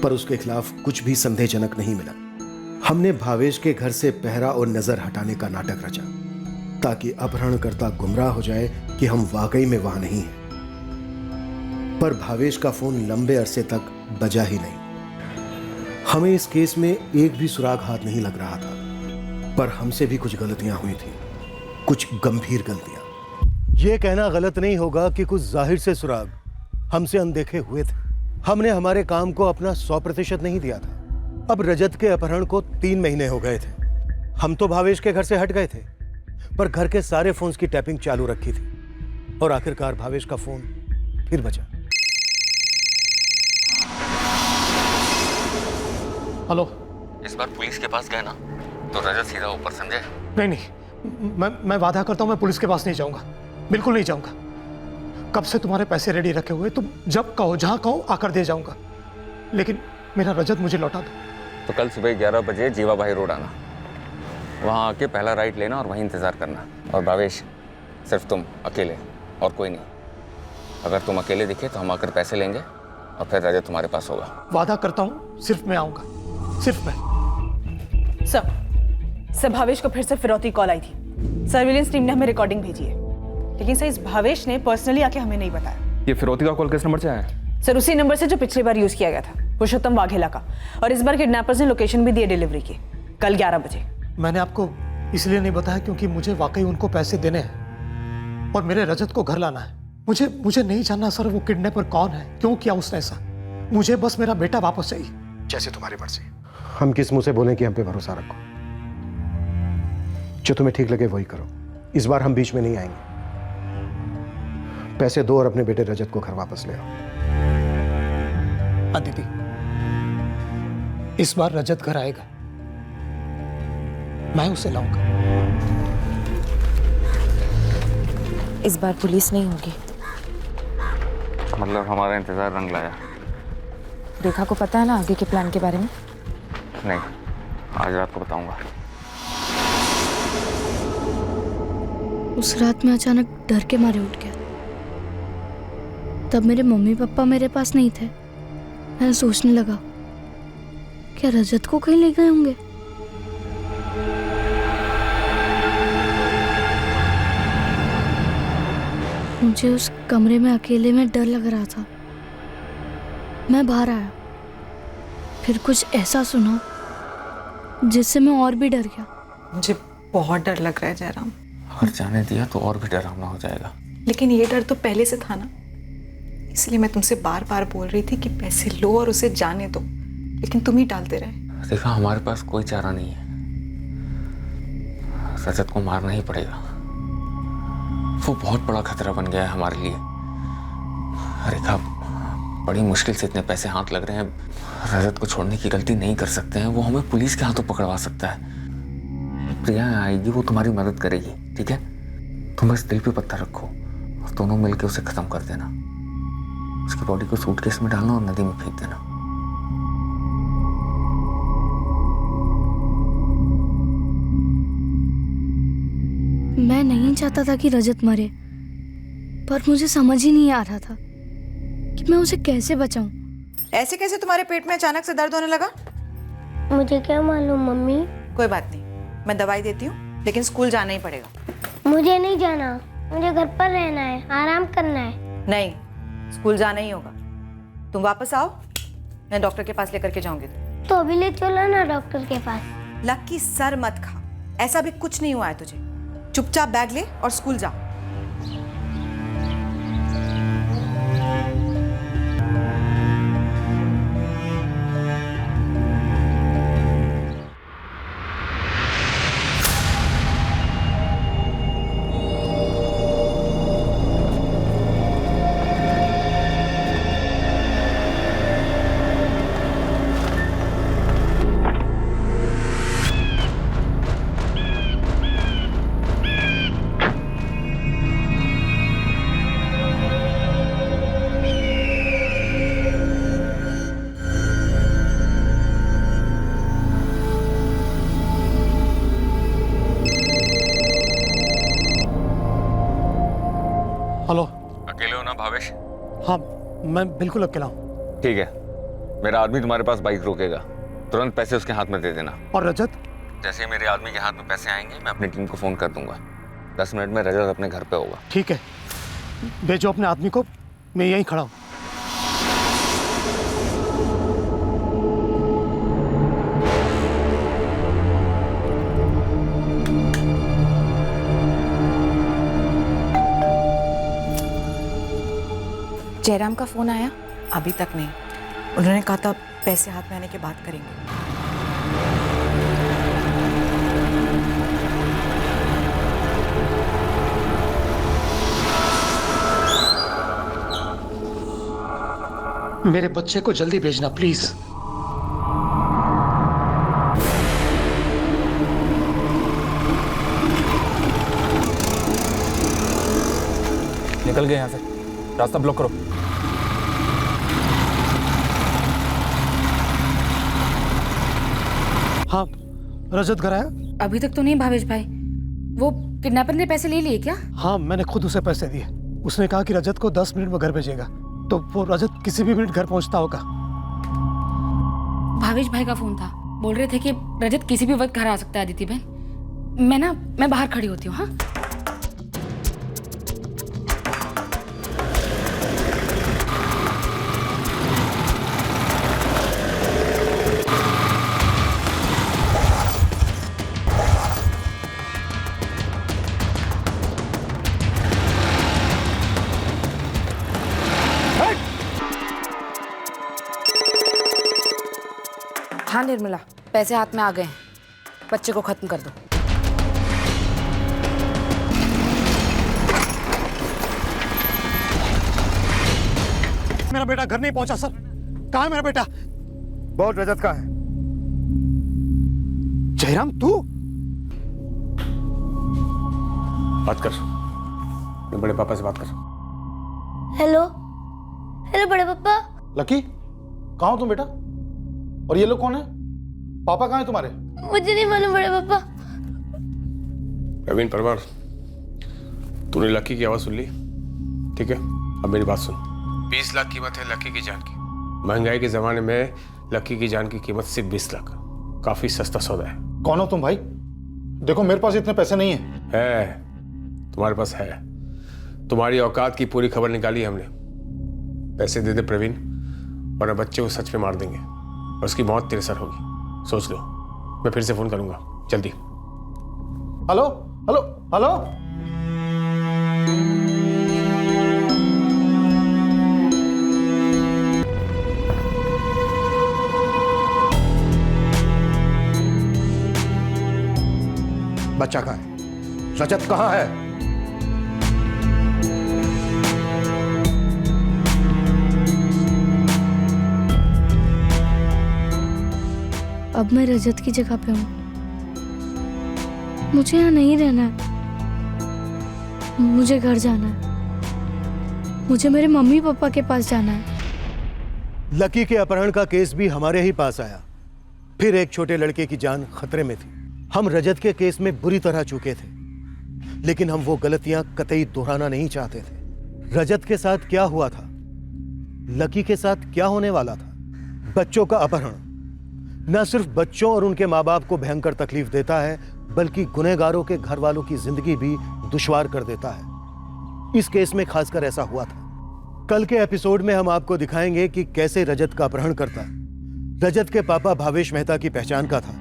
[SPEAKER 5] पर उसके खिलाफ कुछ भी संदेहजनक नहीं मिला। हमने भावेश के घर से पहरा और नजर हटाने का नाटक रचा, ताकि अपहरणकर्ता गुमराह हो जाए कि हम वाकई में वहां नहीं हैं। पर भावेश का फोन लंबे अरसे तक बजा ही नहीं। हमें इस केस में एक भी सुराग हाथ नहीं लग रहा था, पर हमसे भी कुछ गलतियां हुई थी, कुछ गंभीर गलतियां। यह कहना गलत नहीं होगा कि कुछ जाहिर से सुराग हमसे अनदेखे हुए थे। हमने हमारे काम को अपना 100% नहीं दिया था। अब रजत के अपहरण को 3 महीने हो गए थे। हम तो भावेश के घर से हट गए थे, पर घर के सारे फोन्स की टैपिंग चालू रखी थी, और आखिरकार भावेश का फोन फिर बजा।
[SPEAKER 6] हेलो।
[SPEAKER 3] इस बार पुलिस के पास गए ना तो रजत सीधा ऊपर, समझे?
[SPEAKER 6] नहीं, मैं वादा करता हूं, मैं पुलिस के पास नहीं जाऊंगा, बिल्कुल नहीं जाऊंगा। कब से तुम्हारे पैसे रेडी रखे हुए, तुम जब कहो जहां कहो आकर दे जाऊंगा, लेकिन मेरा रजत मुझे लौटा दो।
[SPEAKER 3] तो कल सुबह 11 बजे जीवा भाई रोड आना, वहाँ आके पहला राइट लेना और वहीं इंतज़ार करना। और भावेश, सिर्फ तुम अकेले और कोई नहीं। अगर तुम अकेले दिखे तो हम आकर पैसे लेंगे और फिर रजत तुम्हारे पास होगा।
[SPEAKER 6] वादा करता हूँ सिर्फ मैं आऊंगा, सिर्फ मैं।
[SPEAKER 7] सर भावेश को फिर से फिरौती कॉल आई थी। सर्विलेंस टीम ने हमें रिकॉर्डिंग भेजी है, लेकिन सर इस भावेश ने पर्सनली आके हमें नहीं बताया।
[SPEAKER 9] ये फिरौती का कॉल किस नंबर से आया है?
[SPEAKER 7] सर उसी नंबर से जो पिछली बार यूज किया गया था, पुरुषोत्तम वाघेला का। और इस बार किडनैपर्स ने लोकेशन भी दी है डिलीवरी की, कल 11 बजे।
[SPEAKER 6] मैंने आपको इसलिए नहीं बताया क्योंकि मुझे वाकई उनको पैसे देने हैं और मेरे रजत को घर लाना है। मुझे नहीं जानना सर वो किडनैपर कौन है, क्यों किया उसने ऐसा। मुझे बस मेरा बेटा वापस चाहिए। जैसे तुम्हारी मर्जी। हम किस मुंह से बोलें कि हम पे भरोसा रखो। जो तुम्हें ठीक लगे वही करो। इस बार हम बीच में नहीं आएंगे। पैसे दो और अपने बेटे रजत को घर वापस ले आओ। अदिति, इस बार रजत घर आएगा, मैं उसे लाऊंगा।
[SPEAKER 12] इस बार पुलिस नहीं होगी।
[SPEAKER 3] मतलब हमारा इंतजार रंग लाया?
[SPEAKER 12] रेखा को पता है ना आगे के प्लान के बारे में?
[SPEAKER 3] नहीं, आज रात को बताऊंगा।
[SPEAKER 1] उस रात में अचानक डर के मारे उठ गया। तब मेरे मम्मी पापा मेरे पास नहीं थे। मैं सोचने लगा, क्या रजत को कहीं ले गए होंगे? मुझे उस कमरे में अकेले में डर लग रहा था। मैं बाहर आया, फिर कुछ ऐसा सुना जिससे मैं और भी डर गया।
[SPEAKER 4] मुझे बहुत डर लग रहा है जयराम।
[SPEAKER 3] अगर जाने दिया तो और भी डरावना हो जाएगा।
[SPEAKER 4] लेकिन ये डर तो पहले से था ना, इसलिए मैं तुमसे बार बार बोल रही थी कि पैसे लो और उसे जाने दो, लेकिन तुम ही टालते रहे।
[SPEAKER 3] देखा, हमारे पास कोई चारा नहीं है। रजत को मारना ही पड़ेगा। वो बहुत बड़ा खतरा बन गया है हमारे लिए। रेखा, बड़ी मुश्किल से इतने पैसे हाथ लग रहे हैं। रजत को छोड़ने की गलती नहीं कर सकते हैं। वो हमें पुलिस के हाथों पकड़वा सकता है। प्रिया आएगी, वो तुम्हारी मदद करेगी, ठीक है? तुम बस दिल पे पत्थर रखो और दोनों मिलकर उसे खत्म कर देना। उसकी बॉडी को सूटकेस में डालना और नदी में फेंक देना।
[SPEAKER 1] मैं नहीं चाहता था कि रजत मरे, पर मुझे समझ ही नहीं आ रहा था कि मैं उसे कैसे बचाऊं।
[SPEAKER 4] ऐसे कैसे तुम्हारे पेट में अचानक से दर्द होने लगा?
[SPEAKER 15] मुझे क्या मालूम मम्मी।
[SPEAKER 4] कोई बात नहीं, मैं दवाई देती हूँ, लेकिन स्कूल जाना ही पड़ेगा।
[SPEAKER 15] मुझे नहीं जाना, मुझे घर पर रहना है, आराम करना है।
[SPEAKER 4] नहीं, स्कूल जाना ही होगा। तुम वापस आओ, मैं डॉक्टर के पास लेकर के जाऊंगी।
[SPEAKER 15] तो अभी ले चलो ना डॉक्टर के पास।
[SPEAKER 4] लकी, सर मत खा, ऐसा भी कुछ नहीं हुआ है तुझे। चुपचाप बैग ले और स्कूल जा।
[SPEAKER 6] हेलो।
[SPEAKER 3] अकेले हो ना भावेश?
[SPEAKER 6] हाँ, मैं बिल्कुल अकेला हूँ।
[SPEAKER 3] ठीक है, मेरा आदमी तुम्हारे पास बाइक रोकेगा, तुरंत पैसे उसके हाथ में दे देना।
[SPEAKER 6] और रजत?
[SPEAKER 3] जैसे ही मेरे आदमी के हाथ में पैसे आएंगे, मैं अपनी टीम को फोन कर दूंगा। 10 मिनट में रजत अपने घर पे होगा।
[SPEAKER 6] ठीक है, भेजो अपने आदमी को, मैं यहीं खड़ा हूँ।
[SPEAKER 4] जयराम का फोन आया? अभी तक नहीं। उन्होंने कहा था पैसे हाथ में आने के बाद करेंगे।
[SPEAKER 6] मेरे बच्चे को जल्दी भेजना प्लीज।
[SPEAKER 11] निकल गए यहाँ से। रास्ता ब्लॉक करो।
[SPEAKER 6] हाँ, रजत घर आया?
[SPEAKER 10] अभी तक तो नहीं भावेश भाई। वो किडनैपर ने पैसे ले लिए क्या?
[SPEAKER 6] हाँ, मैंने खुद उसे पैसे दिए। उसने कहा कि रजत को 10 मिनट में घर भेजेगा, तो वो रजत किसी भी मिनट घर पहुंचता होगा।
[SPEAKER 10] भावेश भाई का फोन था, बोल रहे थे कि रजत किसी भी वक्त घर आ सकता है अदिति बहन। मैं बाहर खड़ी होती हूँ। हाँ, हाँ निर्मला, पैसे हाथ में आ गए हैं। बच्चे को खत्म कर दो।
[SPEAKER 6] मेरा बेटा घर नहीं पहुंचा सर। कहाँ है मेरा बेटा?
[SPEAKER 5] बहुत रजत का है।
[SPEAKER 6] जयराम तू?
[SPEAKER 11] बात कर, मैं बड़े पापा से बात कर।
[SPEAKER 15] हेलो हेलो बड़े पापा।
[SPEAKER 14] लकी, कहाँ हो तुम बेटा? और ये लोग कौन है? पापा कहाँ है तुम्हारे?
[SPEAKER 15] मुझे नहीं मालूम बड़े पापा।
[SPEAKER 11] प्रवीण परमार, तूने लकी की आवाज सुन ली? ठीक है, अब मेरी बात सुन। 20 लाख कीमत है लकी की जान की। महंगाई के जमाने में लकी की जान की कीमत सिर्फ 20 लाख। काफी सस्ता सौदा है।
[SPEAKER 14] कौन हो तुम भाई? देखो मेरे पास इतने पैसे नहीं
[SPEAKER 11] है। तुम्हारे पास है। तुम्हारी औकात की पूरी खबर निकाली हमने। पैसे दे दे प्रवीण, वरना बच्चे को सच में मार देंगे और उसकी मौत तेरे सर होगी। सोच लो। मैं फिर से फोन करूंगा, जल्दी।
[SPEAKER 14] Hello hello hello.
[SPEAKER 5] बच्चा कहाँ है? रजत कहाँ है?
[SPEAKER 1] अब मैं रजत की जगह पे हूँ। मुझे यहाँ नहीं रहना है। मुझे घर जाना है। मुझे मेरे मम्मी पापा के पास जाना है।
[SPEAKER 5] लकी के अपहरण का केस भी हमारे ही पास आया। फिर एक छोटे लड़के की जान खतरे में थी। हम रजत के केस में बुरी तरह चूके थे, लेकिन हम वो गलतियां कतई दोहराना नहीं चाहते थे। रजत के साथ क्या हुआ था, लकी के साथ क्या होने वाला था? बच्चों का अपहरण न सिर्फ बच्चों और उनके माँ बाप को भयंकर तकलीफ देता है, बल्कि गुनहगारों के घर वालों की जिंदगी भी दुश्वार कर देता है। इस केस में खासकर ऐसा हुआ था। कल के एपिसोड में हम आपको दिखाएंगे कि कैसे रजत का अपहरण करता रजत के पापा भावेश मेहता की पहचान का था,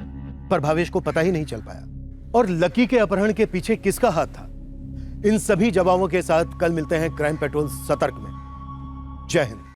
[SPEAKER 5] पर भावेश को पता ही नहीं चल पाया। और लकी के अपहरण के पीछे किसका हाथ था? इन सभी जवाबों के साथ कल मिलते हैं क्राइम पेट्रोल सतर्क में। जय हिंद।